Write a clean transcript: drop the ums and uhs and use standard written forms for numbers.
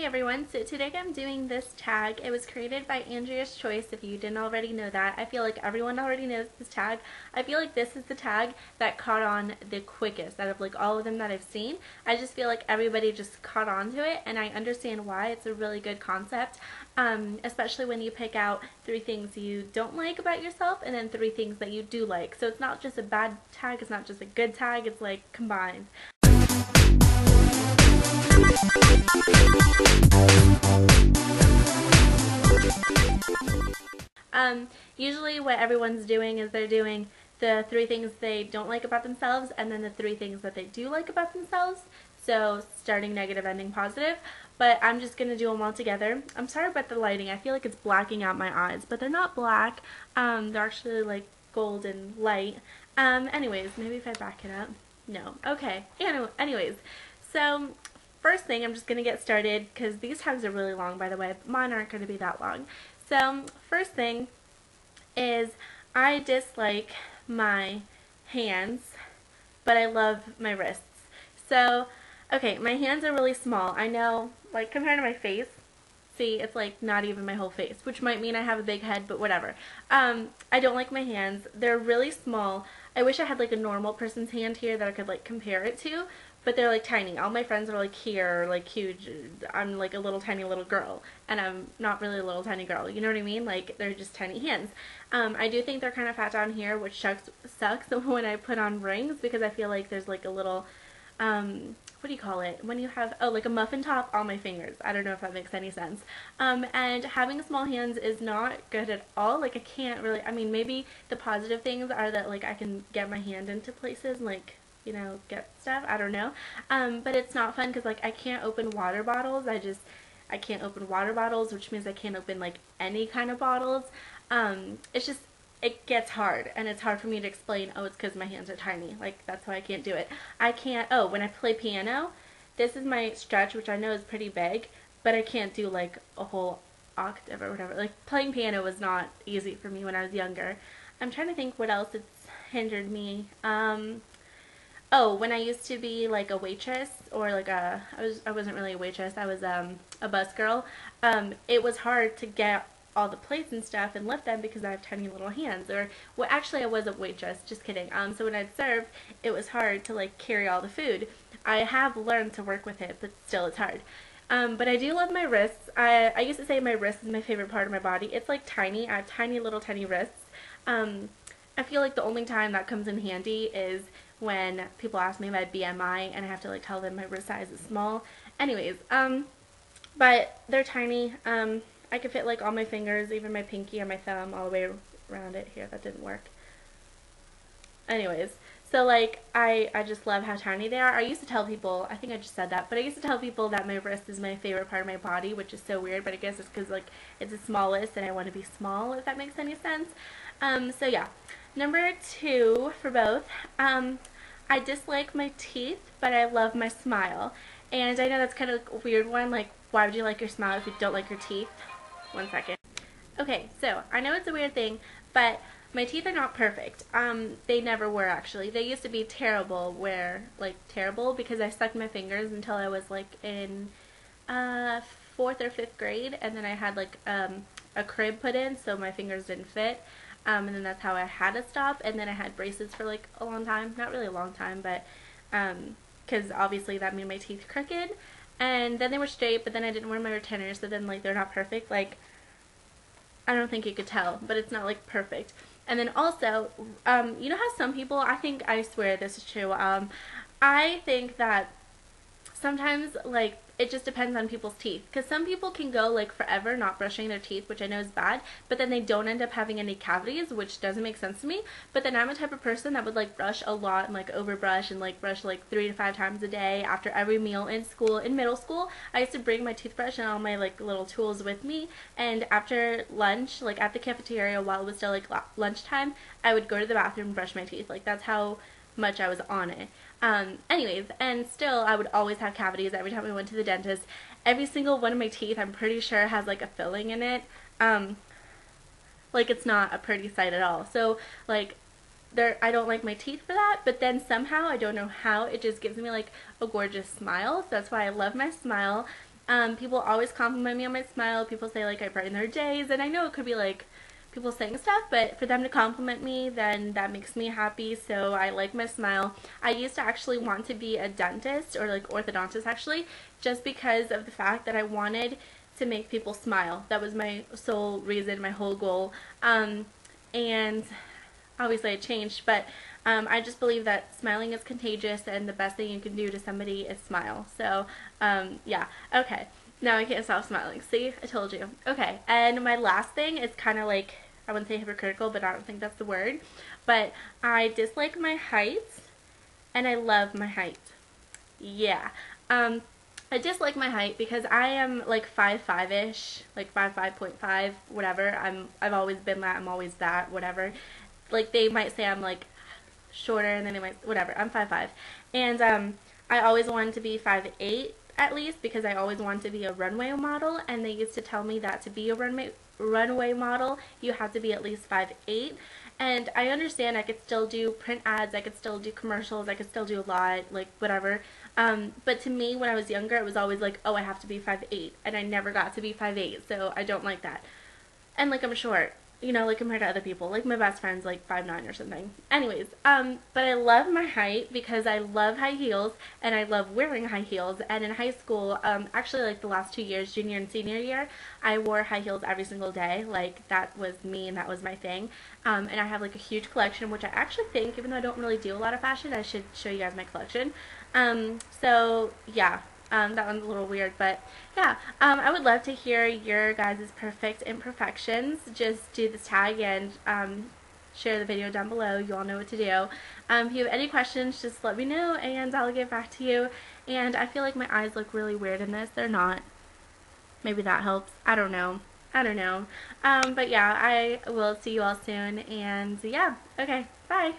everyone, so today I'm doing this tag. It was created by Andrea's Choice, if you didn't already know that. I feel like everyone already knows this tag. I feel like this is the tag that caught on the quickest out of like all of them that I've seen. I just feel like everybody just caught on to it, and I understand why. It's a really good concept, especially when you pick out 3 things you don't like about yourself and then 3 things that you do like. So it's not just a bad tag, it's not just a good tag, it's like combined. Usually what everyone's doing is they're doing the 3 things they don't like about themselves and then the 3 things that they do like about themselves. So starting negative, ending positive. But I'm just going to do them all together. I'm sorry about the lighting. I feel like it's blacking out my eyes, but they're not black. They're actually like golden light. Anyways, maybe if I back it up. No. Okay. Anyways, so first thing, I'm just going to get started because these tags are really long, by the way. But mine aren't going to be that long. So first thing is I dislike my hands, but I love my wrists. So, okay, my hands are really small. I know, like, compared to my face, see, it's like not even my whole face, which might mean I have a big head, but whatever. I don't like my hands. They're really small. I wish I had like a normal person's hand here that I could like compare it to, but they're like tiny. All my friends are like here, like huge. I'm like a little tiny little girl, and I'm not really a little tiny girl. You know what I mean? Like they're just tiny hands. I do think they're kind of fat down here, which sucks when I put on rings because I feel like there's like a little, what do you call it? When you have, oh, like a muffin top on my fingers. I don't know if that makes any sense. And having small hands is not good at all. Like I can't really, I mean, maybe the positive things are that like I can get my hand into places and like, you know, get stuff. I don't know. But it's not fun because like I can't open water bottles. I can't open water bottles, which means I can't open like any kind of bottles. It's just, it gets hard, and it's hard for me to explain, oh, it's because my hands are tiny. Like, that's why I can't do it. I can't, oh, when I play piano, this is my stretch, which I know is pretty big, but I can't do, like, a whole octave or whatever. Like, playing piano was not easy for me when I was younger. I'm trying to think what else it's hindered me. Oh, when I used to be, like, a waitress, or, like, I wasn't really a waitress, I was, a bus girl, it was hard to get all the plates and stuff and lift them because I have tiny little hands. Or, well, actually I was a waitress, just kidding. So when I'd serve, it was hard to like carry all the food. I have learned to work with it, but still it's hard. But I do love my wrists. I used to say my wrist is my favorite part of my body. It's like tiny. I have tiny little tiny wrists. I feel like the only time that comes in handy is when people ask me my BMI and I have to like tell them my wrist size is small. Anyways, but they're tiny. I could fit like all my fingers, even my pinky or my thumb, all the way around it. Here, that didn't work. Anyways, so like I just love how tiny they are. I used to tell people, I think I just said that, but I used to tell people that my wrist is my favorite part of my body, which is so weird, but I guess it's because like it's the smallest and I want to be small, if that makes any sense. So yeah. Number 2 for both, I dislike my teeth, but I love my smile. And I know that's kind of a weird one, like why would you like your smile if you don't like your teeth? 1 second. Okay, so I know it's a weird thing, but my teeth are not perfect. They never were actually. They used to be terrible, terrible because I sucked my fingers until I was like in 4th or 5th grade, and then I had like a crib put in so my fingers didn't fit. And then that's how I had to stop, and then I had braces for like a long time. Not really a long time, but because obviously that made my teeth crooked. And then they were straight, but then I didn't wear my retainers, so then like they're not perfect. Like, I don't think you could tell, but it's not like perfect. And then also, you know how some people, I swear this is true, I think that sometimes like it just depends on people's teeth, because some people can go like forever not brushing their teeth, which I know is bad, but then they don't end up having any cavities, which doesn't make sense to me. But then I'm a type of person that would like brush a lot and like overbrush and like brush like 3 to 5 times a day after every meal in school. In middle school, I used to bring my toothbrush and all my like little tools with me, and after lunch, like at the cafeteria while it was still like lunchtime, I would go to the bathroom and brush my teeth. Like that's how much I was on it. Anyways, and still I would always have cavities every time I went to the dentist. Every single one of my teeth, I'm pretty sure, has like a filling in it. Like it's not a pretty sight at all. So like I don't like my teeth for that, but then somehow, I don't know how, it just gives me like a gorgeous smile. So that's why I love my smile. People always compliment me on my smile. People say like I brighten their days, and I know it could be like people saying stuff, but for them to compliment me, then that makes me happy. So I like my smile. I used to actually want to be a dentist or like orthodontist actually, just because of the fact that I wanted to make people smile. That was my sole reason, my whole goal. And obviously it changed, but I just believe that smiling is contagious, and the best thing you can do to somebody is smile. So yeah, okay. Now I can't stop smiling. See, I told you. Okay, and my last thing is kind of like, I wouldn't say hypocritical, but I don't think that's the word. But I dislike my height, and I love my height. Yeah. I dislike my height because I am like 5'5"-ish, like 5'5.5", whatever. I've always been that. I'm always that, whatever. Like they might say I'm like shorter, and then they might, whatever. I'm 5'5", and I always wanted to be 5'8" at least, because I always wanted to be a runway model, and they used to tell me that to be a runway model you have to be at least 5'8". And I understand I could still do print ads, I could still do commercials, I could still do a lot, like whatever. But to me, when I was younger, it was always like, oh, I have to be 5'8", and I never got to be 5'8", so I don't like that. And like I'm short, you know, like compared to other people. Like my best friend's like 5'9" or something. Anyways, but I love my height because I love high heels, and I love wearing high heels. And in high school, actually like the last 2 years, junior and senior year, I wore high heels every single day. Like that was me, and that was my thing. And I have like a huge collection, which I actually think, even though I don't really do a lot of fashion, I should show you guys my collection. So yeah, that one's a little weird, but yeah, I would love to hear your guys' perfect imperfections. Just do this tag and share the video down below. You all know what to do. If you have any questions, just let me know and I'll get back to you. And I feel like my eyes look really weird in this. They're not. Maybe that helps. I don't know. I don't know. But yeah, I will see you all soon. And yeah, okay, bye.